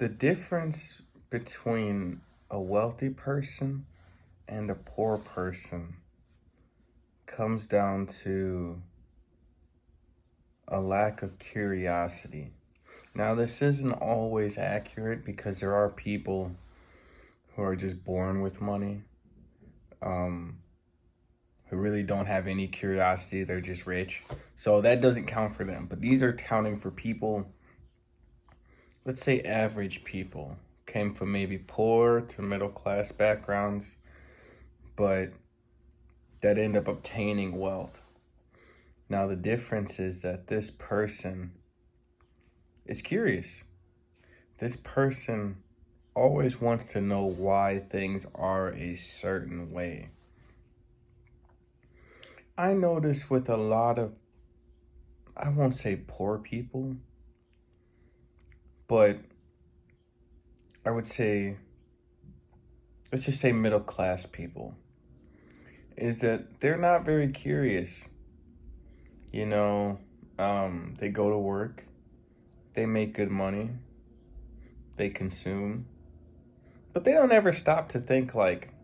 The difference between a wealthy person and a poor person comes down to a lack of curiosity. Now, this isn't always accurate because there are people who are just born with money, um, who really don't have any curiosity. They're just rich. So that doesn't count for them. But these are counting for people, let's say average people, came from maybe poor to middle class backgrounds, but that end up obtaining wealth. Now, the difference is that this person is curious. This person always wants to know why things are a certain way. I notice with a lot of, I won't say poor people, but I would say, let's just say middle class people, is that they're not very curious. You know, they go to work, they make good money, they consume, but they don't ever stop to think like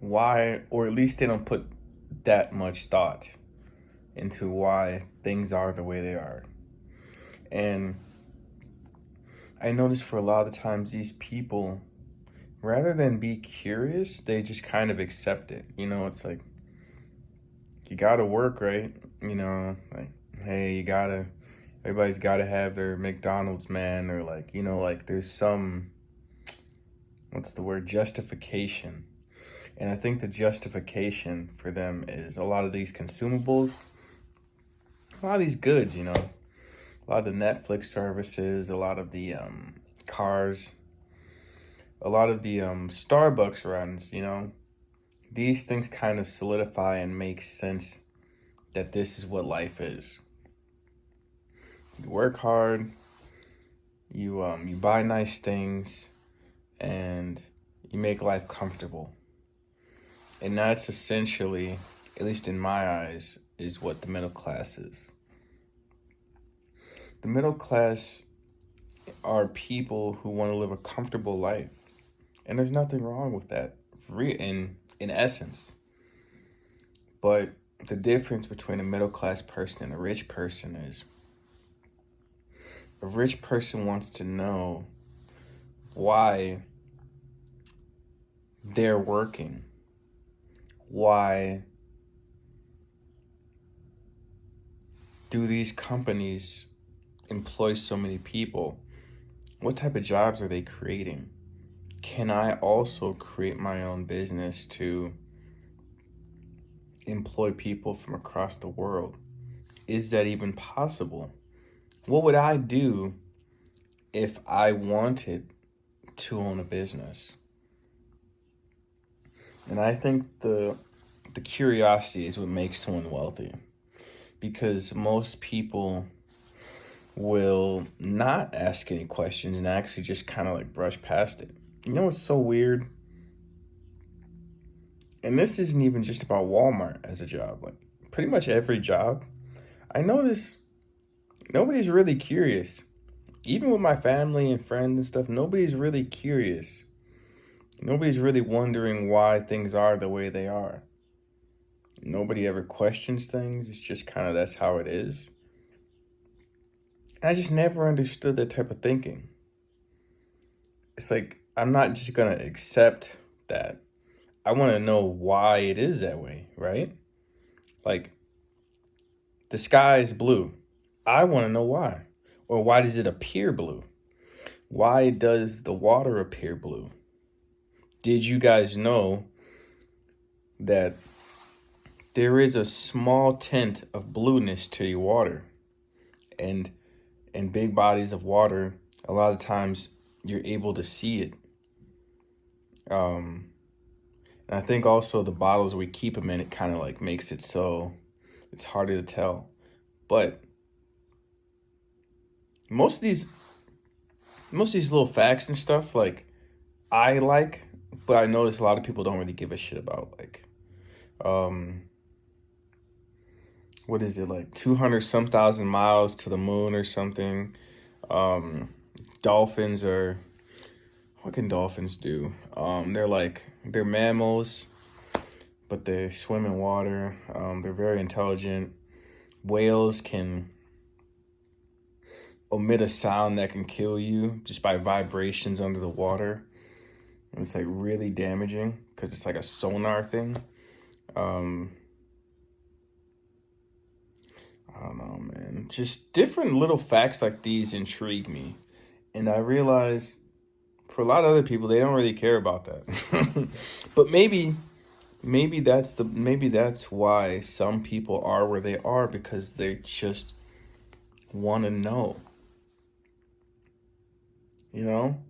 why, or at least they don't put that much thought into why things are the way they are. And I notice for a lot of the times these people, rather than be curious, they just kind of accept it. You know, it's like, you gotta work, right? You know, like, hey, everybody's gotta have their McDonald's, man, or like, you know, like there's some, what's the word, justification. And I think the justification for them is a lot of these consumables, a lot of these goods, you know, a lot of the Netflix services, a lot of the cars, a lot of the Starbucks runs, you know, these things kind of solidify and make sense that this is what life is. You work hard, you buy nice things, and you make life comfortable. And that's essentially, at least in my eyes, is what the middle class is. The middle class are people who want to live a comfortable life. And there's nothing wrong with that in essence. But the difference between a middle class person and a rich person is a rich person wants to know why they're working, why do these companies employ so many people? What type of jobs are they creating? Can I also create my own business to employ people from across the world? Is that even possible? What would I do if I wanted to own a business? And I think the curiosity is what makes someone wealthy, because most people will not ask any questions and actually just kind of like brush past it. You know what's so weird? And this isn't even just about Walmart as a job. Like pretty much every job, I notice nobody's really curious. Even with my family and friends and stuff, nobody's really curious. Nobody's really wondering why things are the way they are. Nobody ever questions things. It's just kind of that's how it is. And I just never understood that type of thinking. It's like, I'm not just going to accept that. I want to know why it is that way, right? Like, the sky is blue. I want to know why. Or why does it appear blue? Why does the water appear blue? Did you guys know that there is a small tint of blueness to your water? And in big bodies of water, a lot of times you're able to see it. And I think also the bottles we keep them in, it kind of like makes it so it's harder to tell. But most of these little facts and stuff, like I like, but I notice a lot of people don't really give a shit about. Like, what is it, like 200 some thousand miles to the moon or something? dolphins are, what can dolphins do? They're mammals, but they swim in water. They're very intelligent. Whales can emit a sound that can kill you just by vibrations under the water. And it's like really damaging because it's like a sonar thing. I don't know, man. Just different little facts like these intrigue me. And I realize for a lot of other people, they don't really care about that. But maybe that's why some people are where they are, because they just want to know. You know?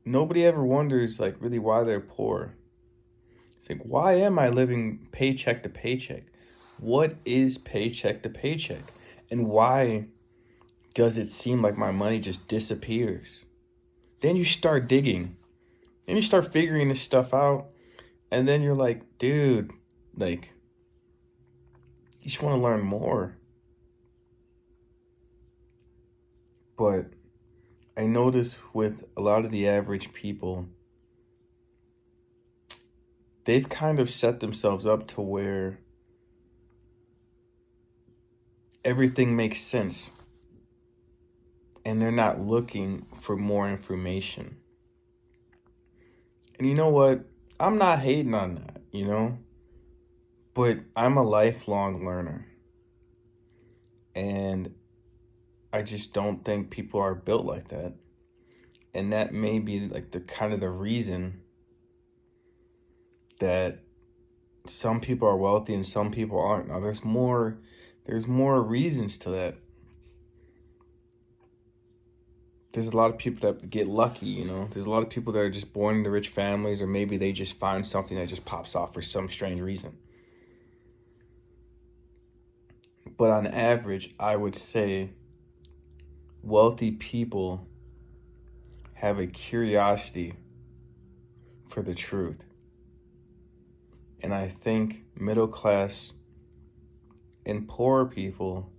Nobody ever wonders like really why they're poor. It's like, why am I living paycheck to paycheck? What is paycheck to paycheck? And why does it seem like my money just disappears? Then you start digging. Then you start figuring this stuff out. And then you're like, dude, like, you just want to learn more. But I notice with a lot of the average people, they've kind of set themselves up to where everything makes sense. And they're not looking for more information. And you know what? I'm not hating on that, you know? But I'm a lifelong learner. And I just don't think people are built like that. And that may be like the kind of the reason that some people are wealthy and some people aren't. Now there's more reasons to that. There's a lot of people that get lucky, you know. There's a lot of people that are just born into rich families, or maybe they just find something that just pops off for some strange reason. But on average, I would say wealthy people have a curiosity for the truth. And I think middle class and poor people,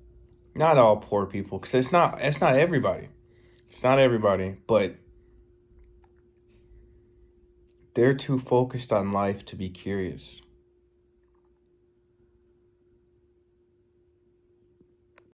not all poor people, because it's not everybody. It's not everybody, but they're too focused on life to be curious.